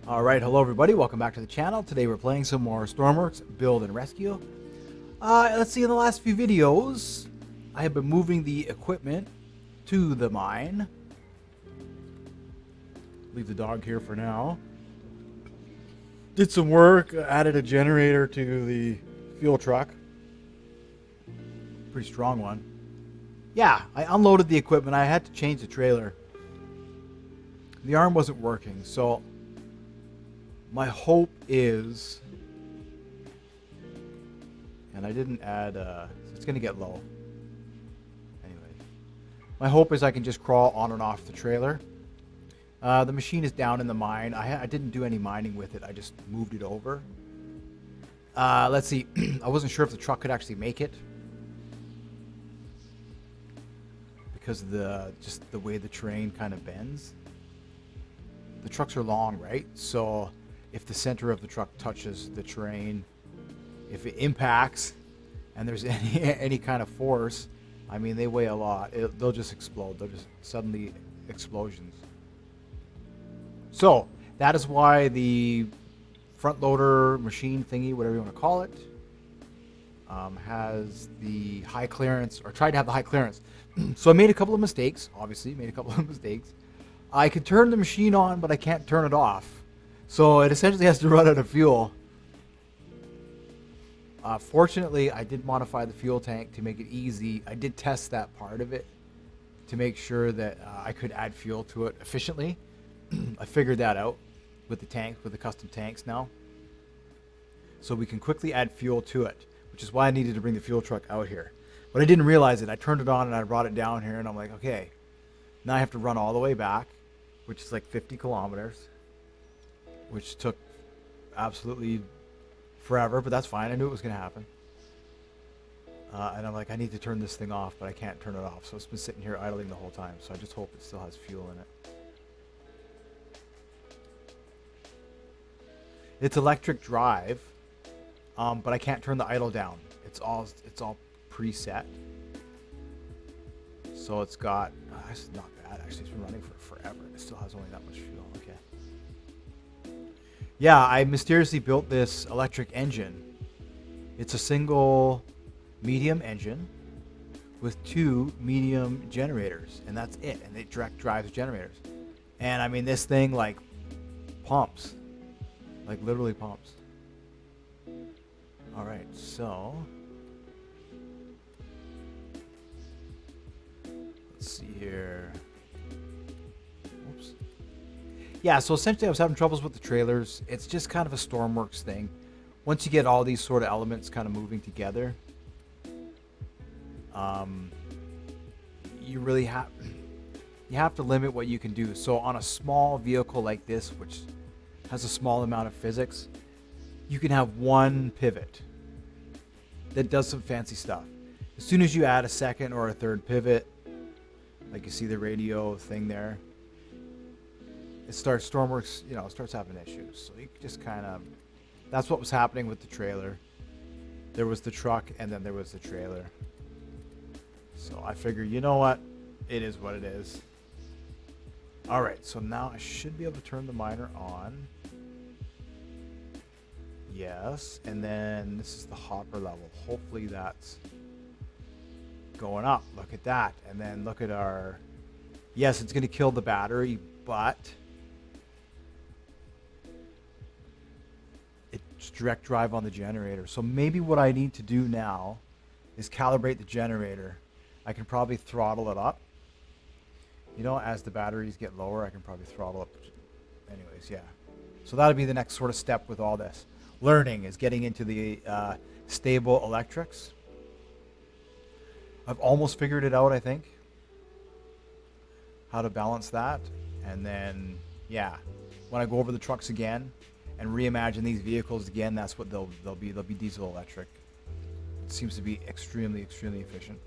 Alright, hello everybody, welcome back to the channel. Today we're playing some more Stormworks Build and Rescue. Let's see, in the last few videos, I have been moving the equipment to the mine. Leave the dog here for now. Did some work, added a generator to the fuel truck. Pretty strong one. Yeah, I unloaded the equipment. I had to change the trailer. The arm wasn't working, so my hope is, and I didn't add, it's going to get low. Anyway, my hope is I can just crawl on and off the trailer. The machine is down in the mine. I didn't do any mining with it. I just moved it over. Let's see. I wasn't sure if the truck could actually make it, because of just the way the terrain kind of bends. The trucks are long, right? So if the center of the truck touches the terrain, if it impacts and there's any kind of force, I mean, they weigh a lot. They'll just explode. They'll just suddenly explosions. So that is why the front loader machine thingy, whatever you want to call it, has the high clearance, or tried to have the high clearance. So I made a couple of mistakes, obviously, I could turn the machine on, but I can't turn it off. So it essentially has to run out of fuel. Fortunately, I did modify the fuel tank to make it easy. I did test that part of it to make sure that I could add fuel to it efficiently. I figured that out with the tank, with the custom tanks now. So we can quickly add fuel to it, which is why I needed to bring the fuel truck out here. But I didn't realize it. I turned it on and I brought it down here, and I'm like, okay, now I have to run all the way back, which is like 50 kilometers, which took absolutely forever, but that's fine. I knew it was going to happen. And I'm like, I need to turn this thing off, but I can't turn it off. So it's been sitting here idling the whole time. So I just hope it still has fuel in it. It's electric drive, but I can't turn the idle down. It's all preset. So it's got, this is not bad actually. It's been running for forever. It still has only that much fuel. Okay. Yeah, I mysteriously built this electric engine. It's a single medium engine with 2 medium generators, and that's it. And it direct drives generators. And I mean, this thing like pumps. Like literally pumps. All right, so let's see here. Oops. Yeah, so essentially I was having troubles with the trailers. It's just kind of a Stormworks thing. Once you get all these sort of elements kind of moving together, you really have to limit what you can do. So on a small vehicle like this, which has a small amount of physics, you can have one pivot that does some fancy stuff. As soon as you add a second or a third pivot, like you see the radio thing there, Stormworks, it starts having issues. So you just kind of, that's what was happening with the trailer. There was the truck and then there was the trailer. So I figured, you know what? It is what it is. All right, so now I should be able to turn the miner on. Yes, and then this is the hopper level. Hopefully that's going up. Look at that. And then look at our, yes, it's going to kill the battery, but it's direct drive on the generator. So maybe what I need to do now is calibrate the generator. I can probably throttle it up. As the batteries get lower, I can probably throttle up. Anyways, yeah. So that'll be the next sort of step with all this. Learning is getting into the stable electrics. I've almost figured it out, I think, how to balance that. And then, yeah, when I go over the trucks again and reimagine these vehicles again, that's what they'll be. They'll be diesel electric. It seems to be extremely, extremely efficient.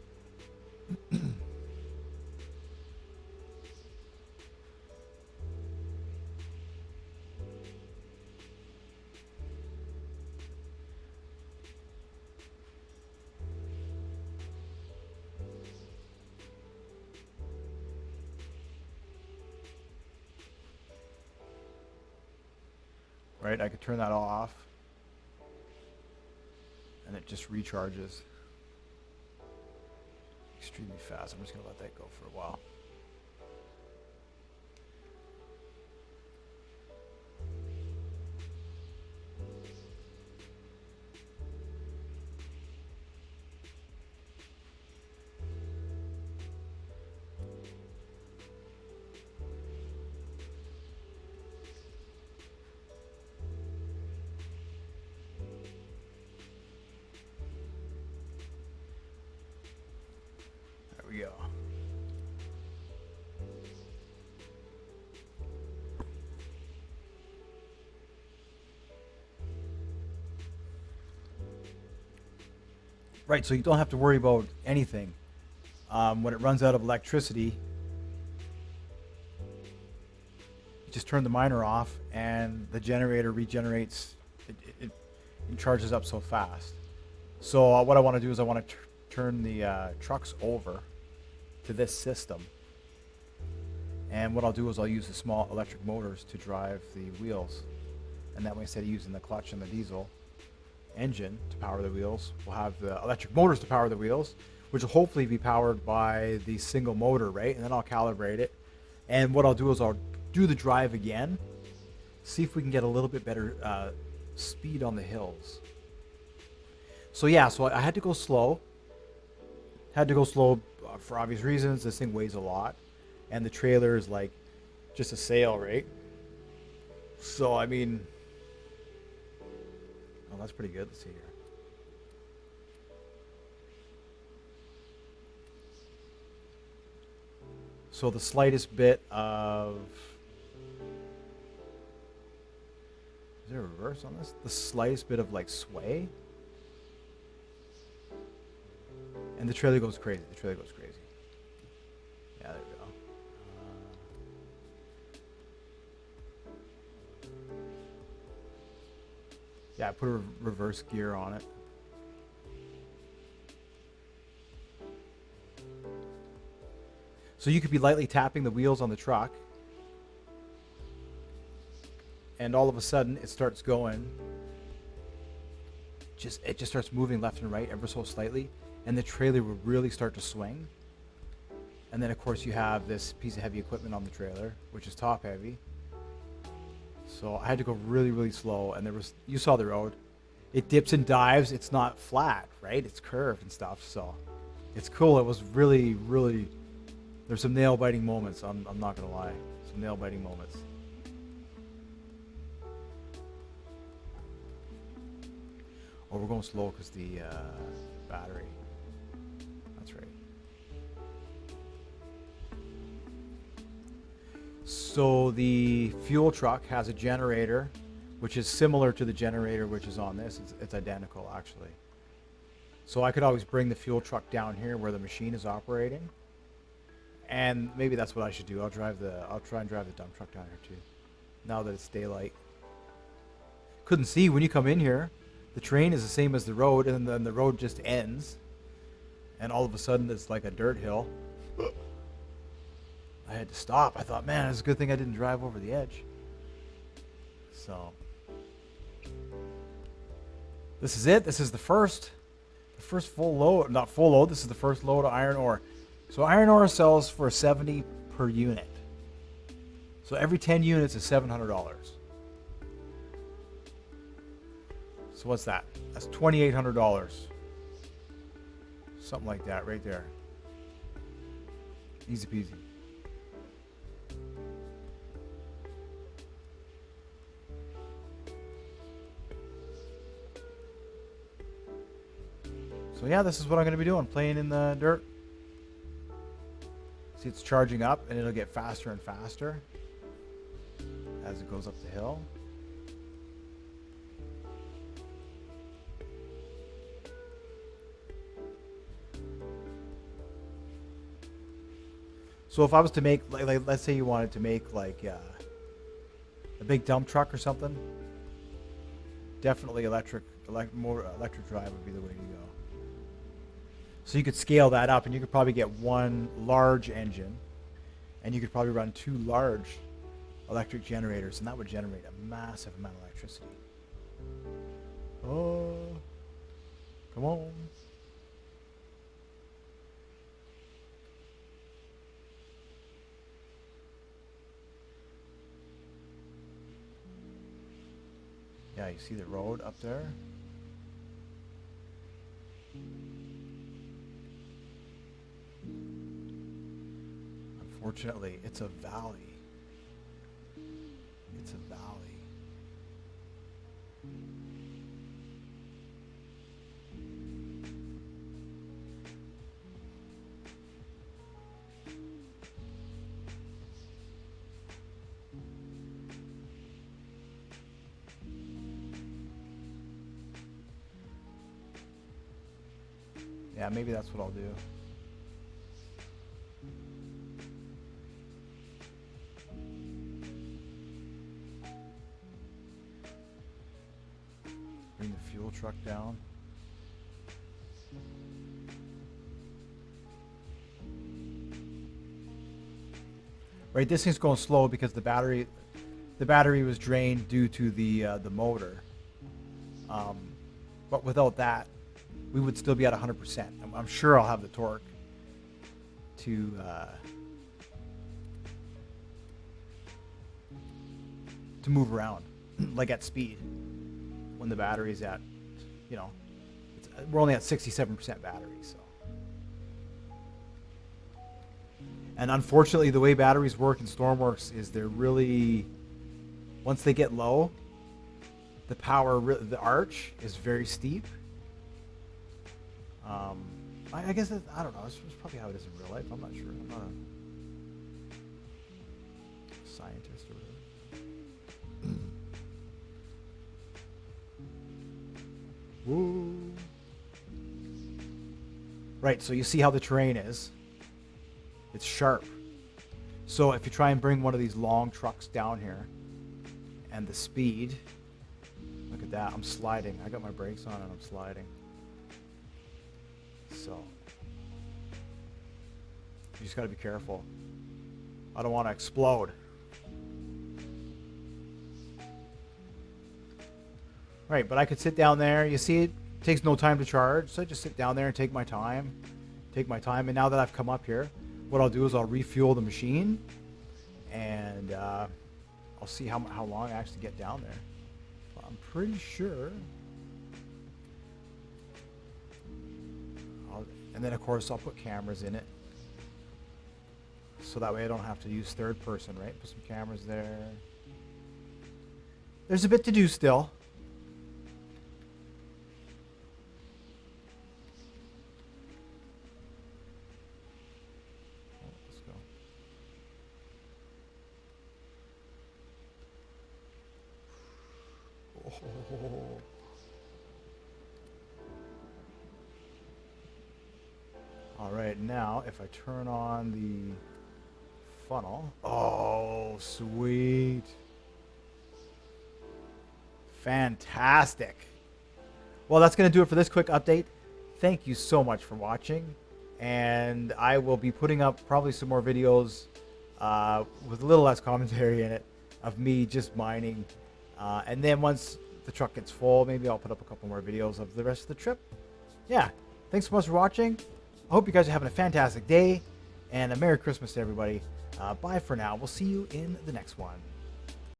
right? I could turn that off and it just recharges extremely fast. I'm just gonna let that go for a while. There we go. Right, so you don't have to worry about anything. When it runs out of electricity, you just turn the miner off and the generator regenerates. It charges up so fast. So what I want to do is I want to turn the trucks over to this system. And what I'll do is I'll use the small electric motors to drive the wheels. And that way, instead of using the clutch and the diesel engine to power the wheels, we'll have the electric motors to power the wheels, which will hopefully be powered by the single motor, right? And then I'll calibrate it. And what I'll do is I'll do the drive again, see if we can get a little bit better speed on the hills. So yeah, so I had to go slow. Had to go slow for obvious reasons. This thing weighs a lot. And the trailer is like just a sail, right? So, I mean, oh, that's pretty good. Let's see here. So the slightest bit of, is there a reverse on this? The slightest bit of like sway. And the trailer goes crazy. The trailer goes crazy. Yeah, there we go. Yeah, I put a reverse gear on it. So you could be lightly tapping the wheels on the truck, and all of a sudden it starts going. It just starts moving left and right ever so slightly, and the trailer will really start to swing. And then of course you have this piece of heavy equipment on the trailer, which is top heavy. So I had to go really, really slow, and you saw the road. It dips and dives. It's not flat, right? It's curved and stuff. So it's cool. It was really, really, there's some nail biting moments. I'm not gonna lie, some nail biting moments. Oh, we're going slow because the battery. That's right. So the fuel truck has a generator, which is similar to the generator which is on this. It's identical, actually. So I could always bring the fuel truck down here where the machine is operating, and maybe that's what I should do. I'll try and drive the dump truck down here too, now that it's daylight. Couldn't see when you come in here. The terrain is the same as the road, and then the road just ends, and all of a sudden it's like a dirt hill. I had to stop. I thought, man, it's a good thing I didn't drive over the edge. So this is it. This is the first full load. Not full load. This is the first load of iron ore. So iron ore sells for $70 per unit. So every 10 units is $700. So what's that? That's $2,800. Something like that right there. Easy peasy. So yeah, this is what I'm going to be doing, playing in the dirt. See, it's charging up, and it'll get faster and faster as it goes up the hill. So if I was to make, like let's say you wanted to make like a big dump truck or something, definitely more electric drive would be the way to go. So you could scale that up, and you could probably get one large engine, and you could probably run two large electric generators, and that would generate a massive amount of electricity. Oh, come on. Yeah, you see the road up there? Unfortunately, it's a valley. It's a valley. Yeah, maybe that's what I'll do. Bring the fuel truck down. Right, this thing's going slow because the battery was drained due to the motor. But without that, we would still be at 100%. I'm sure I'll have the torque to move around, like at speed, when the battery's at, you know, we're only at 67% battery, so. And unfortunately, the way batteries work in Stormworks is they're really, once they get low, the the arch is very steep. I guess I don't know. It's probably how it is in real life. I'm not sure. I'm not a scientist or whatever. Woo. Right. So you see how the terrain is. It's sharp. So if you try and bring one of these long trucks down here, and the speed, look at that. I'm sliding. I got my brakes on and I'm sliding. So you just got to be careful. I don't want to explode. Right, but I could sit down there. You see, it takes no time to charge, so I just sit down there and take my time. And now that I've come up here, what I'll do is I'll refuel the machine, and I'll see how long I actually get down there. Well, I'm pretty sure. And then, of course, I'll put cameras in it. So that way I don't have to use third person, right? Put some cameras there. There's a bit to do still. Let's go. Oh. All right, now if I turn on the funnel, oh, sweet. Fantastic. Well, that's going to do it for this quick update. Thank you so much for watching, and I will be putting up probably some more videos with a little less commentary in it of me just mining, and then once the truck gets full, maybe I'll put up a couple more videos of the rest of the trip. Yeah, thanks so much for watching. I hope you guys are having a fantastic day, and a Merry Christmas to everybody. Bye for now. We'll see you in the next one.